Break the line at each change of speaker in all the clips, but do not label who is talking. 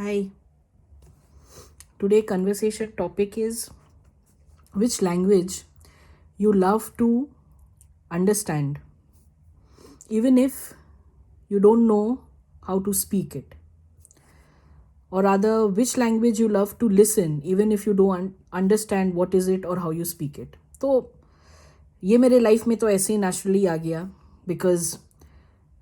Hi. Today conversation topic is which language you love to understand even if you don't know how to speak it, or rather which language you love to listen even if you don't understand what is it or how you speak it. तो ये मेरे life में तो ऐसे ही naturally आ गया because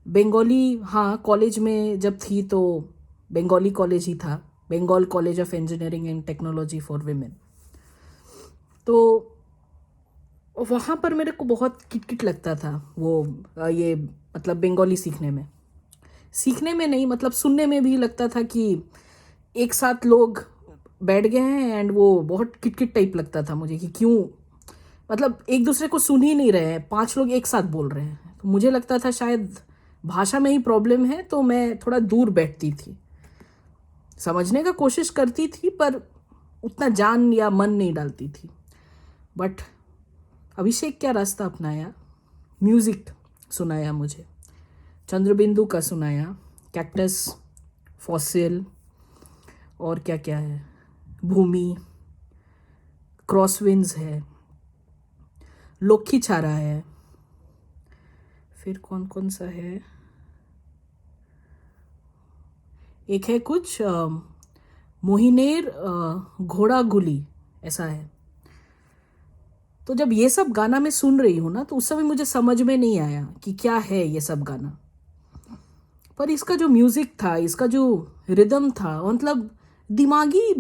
Bengali, हाँ, college में जब थी तो बंगाली कॉलेज ही था, Bengal college of engineering and technology for women. तो वहाँ पर मेरे को बहुत किटकिट लगता था वो ये मतलब बंगाली सीखने में नहीं, मतलब सुनने में भी लगता था कि एक साथ लोग बैठ गए हैं एंड वो बहुत किटकिट टाइप लगता था मुझे कि क्यों, मतलब एक दूसरे को सुन ही नहीं रहे हैं, 5 लोग एक साथ बोल रहे हैं। तो मुझे लगता था शायद भाषा में ही प्रॉब्लम है, तो मैं थोड़ा दूर बैठती थी, समझने का कोशिश करती थी पर उतना जान या मन नहीं डालती थी। बट अभिषेक क्या रास्ता अपनाया, म्यूज़िक सुनाया मुझे, चंद्रबिंदु का सुनाया, कैक्टस, फॉसिल और क्या क्या है, भूमि, क्रॉसविंड्स है, लोक्खी छारा है, फिर कौन कौन सा है, एक है कुछ मोहिनेर घोड़ा गुली, ऐसा है। तो जब ये सब गाना मैं सुन रही हूँ ना, तो उस समय मुझे समझ में नहीं आया कि क्या है ये सब गाना, पर इसका जो म्यूज़िक था, इसका जो रिदम था, मतलब दिमागी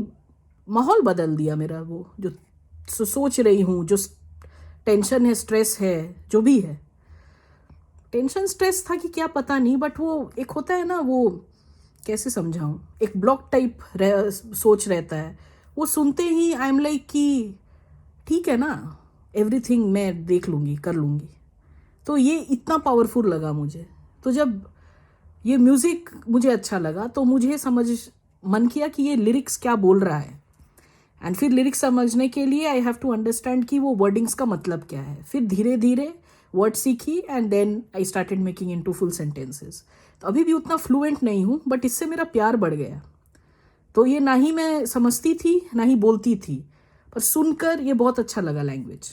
माहौल बदल दिया मेरा। वो जो सोच रही हूँ, जो टेंशन है, स्ट्रेस है, जो भी है, टेंशन स्ट्रेस था कि क्या पता नहीं, बट वो एक होता है ना, वो कैसे समझाऊँ, एक ब्लॉक टाइप सोच रहता है। वो सुनते ही आई एम लाइक कि ठीक है ना, एवरीथिंग मैं देख लूँगी, कर लूँगी। तो ये इतना पावरफुल लगा मुझे। तो जब ये म्यूज़िक मुझे अच्छा लगा तो मुझे मन किया कि ये लिरिक्स क्या बोल रहा है, एंड फिर लिरिक्स समझने के लिए आई हैव टू अंडरस्टैंड कि वो वर्डिंग्स का मतलब क्या है। फिर धीरे धीरे वर्ड सीखी and then I started making into full sentences. तो अभी भी उतना फ्लुएंट नहीं हूँ, बट इससे मेरा प्यार बढ़ गया। तो ये ना ही मैं समझती थी ना ही बोलती थी, पर सुनकर ये बहुत अच्छा लगा लैंग्वेज।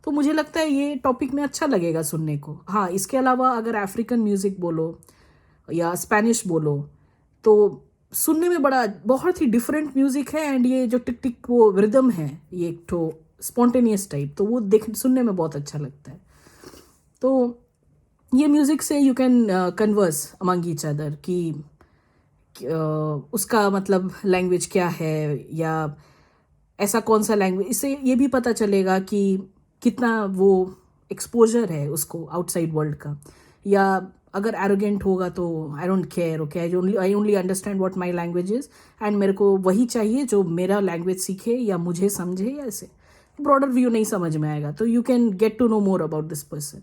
तो मुझे लगता है ये टॉपिक में अच्छा लगेगा सुनने को। हाँ, इसके अलावा अगर अफ्रीकन म्यूज़िक बोलो या स्पेनिश बोलो तो सुनने में बड़ा बहुत ही डिफरेंट म्यूज़िक है, एंड ये जो टिक टिक वो रिदम है, ये एक ठो स्पॉन्टेनियस टाइप, तो वो सुनने में बहुत अच्छा लगता है। तो ये म्यूज़िक से you can converse among each other कि उसका मतलब लैंग्वेज क्या है, या ऐसा कौन सा लैंग्वेज, इससे ये भी पता चलेगा कि कितना वो एक्सपोजर है उसको आउटसाइड वर्ल्ड का। या अगर एरोगेंट होगा तो I don't care, okay, I only understand what my language is, and मेरे को वही चाहिए जो मेरा लैंग्वेज सीखे या मुझे समझे, या ऐसे ब्रॉडर व्यू नहीं समझ में आएगा तो you can get to know more about this person.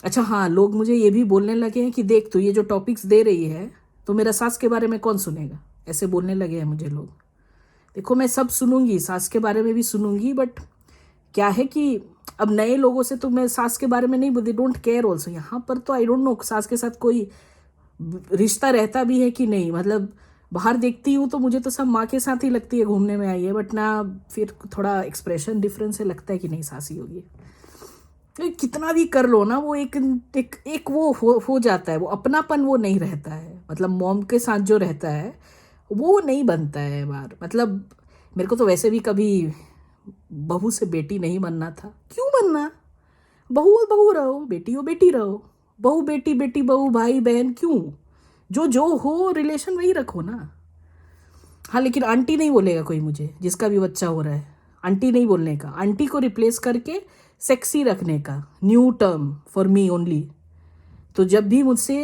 अच्छा हाँ, लोग मुझे ये भी बोलने लगे हैं कि देख, तो ये जो टॉपिक्स दे रही है तो मेरा सास के बारे में कौन सुनेगा, ऐसे बोलने लगे हैं मुझे लोग। देखो, मैं सब सुनूंगी, सास के बारे में भी सुनूंगी, बट क्या है कि अब नए लोगों से तो मैं सास के बारे में नहीं बोलती, डोंट केयर ऑल्सो। यहाँ पर तो आई डोंट नो सास के साथ कोई रिश्ता रहता भी है कि नहीं, मतलब बाहर देखती हूँ तो मुझे तो सब माँ के साथ ही लगती है, घूमने में आई है, बट ना फिर थोड़ा एक्सप्रेशन डिफरेंस है, लगता है कि नहीं सास ही होगी। तो कितना भी कर लो ना, वो एक वो हो जाता है, वो अपनापन वो नहीं रहता है, मतलब मॉम के साथ जो रहता है वो नहीं बनता है बार। मतलब मेरे को तो वैसे भी कभी बहू से बेटी नहीं बनना था, क्यों बनना, बहू बहू रहो, बेटी हो बेटी रहो, बहू बेटी, बेटी बहू, भाई बहन, क्यों, जो हो रिलेशन वही रखो ना। हाँ, लेकिन आंटी नहीं बोलेगा कोई मुझे, जिसका भी बच्चा हो रहा है, आंटी नहीं बोलने का, आंटी को रिप्लेस करके सेक्सी रखने का new term for me only. तो जब भी मुझसे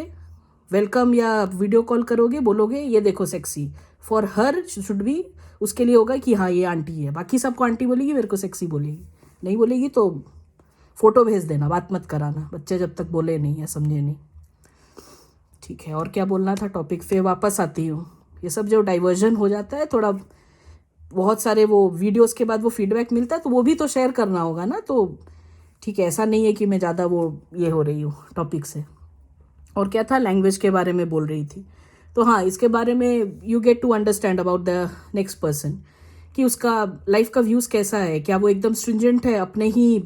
वेलकम या वीडियो कॉल करोगे, बोलोगे ये देखो sexy, for her should be, उसके लिए होगा कि हाँ ये आंटी है। बाकी सबको आंटी बोलेगी, मेरे को सेक्सी बोलेगी, नहीं बोलेगी तो फोटो भेज देना, बात मत कराना, बच्चे जब तक बोले नहीं या समझे नहीं। ठीक है, और क्या बोलना था टॉपिक, फिर वापस आती हूँ। ये सब जो डाइवर्जन हो जाता है थोड़ा, बहुत सारे वो वीडियोस के बाद वो फीडबैक मिलता है तो वो भी तो शेयर करना होगा ना। तो ठीक है, ऐसा नहीं है कि मैं ज़्यादा वो ये हो रही हूँ टॉपिक से। और क्या था, लैंग्वेज के बारे में बोल रही थी। तो तो हाँ, इसके बारे में you get to understand about the next person कि उसका लाइफ का व्यूज़ कैसा है, क्या वो एकदम स्ट्रिंजेंट है अपने ही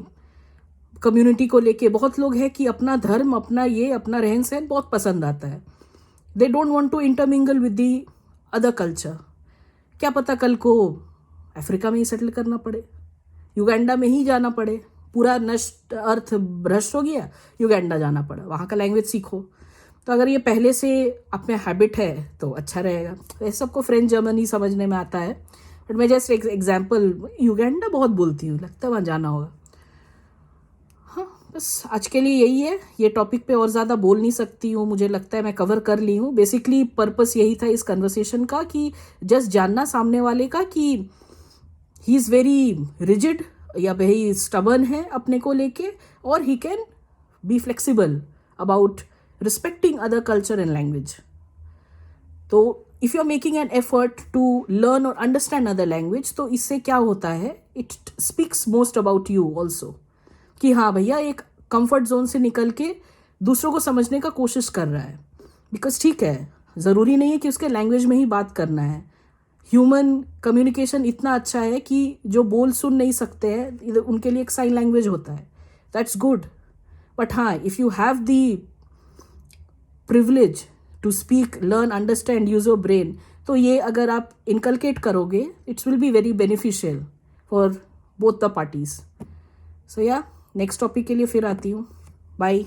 कम्युनिटी को लेके। बहुत लोग हैं कि अपना धर्म, अपना ये, अपना रहन सहन बहुत पसंद आता है, they don't want to intermingle with the other culture. क्या पता कल को अफ्रीका में ही सेटल करना पड़े, युगांडा में ही जाना पड़े, पूरा नष्ट अर्थ भ्रष्ट हो गया, युगांडा जाना पड़ा, वहाँ का लैंग्वेज सीखो। तो अगर ये पहले से आप में हैबिट है तो अच्छा रहेगा। वैसे सबको फ्रेंच जर्मन ही समझने में आता है, बट मैं जस्ट एक एग्जाम्पल, युगांडा बहुत बोलती हूँ, लगता है वहाँ जाना होगा। हाँ, बस आज के लिए यही है। ये टॉपिक पे और ज़्यादा बोल नहीं सकती हूँ, मुझे लगता है मैं कवर कर ली हूँ। बेसिकली पर्पस यही था इस कन्वर्सेशन का कि जस्ट जानना सामने वाले का कि ही इज़ वेरी रिजिड या वेरी स्टबर्न है अपने को लेके, और he can be flexible about respecting other culture and language. तो if you are making an effort to learn और अंडरस्टैंड अदर लैंग्वेज, तो इससे क्या होता है, it speaks most about you also, कि हाँ भैया एक कंफर्ट जोन से निकल के दूसरों को समझने का कोशिश कर रहा है। बिकॉज ठीक है, ज़रूरी नहीं है कि उसके लैंग्वेज में ही बात करना है। ह्यूमन कम्युनिकेशन इतना अच्छा है कि जो बोल सुन नहीं सकते हैं उनके लिए एक साइन लैंग्वेज होता है, दैट्स गुड। बट हाँ, if you have the privilege to speak, learn, understand, use your brain, तो ये अगर आप इनकलकेट करोगे, it's will be very beneficial for both the parties. So या नेक्स्ट टॉपिक के लिए फिर आती हूँ। बाय।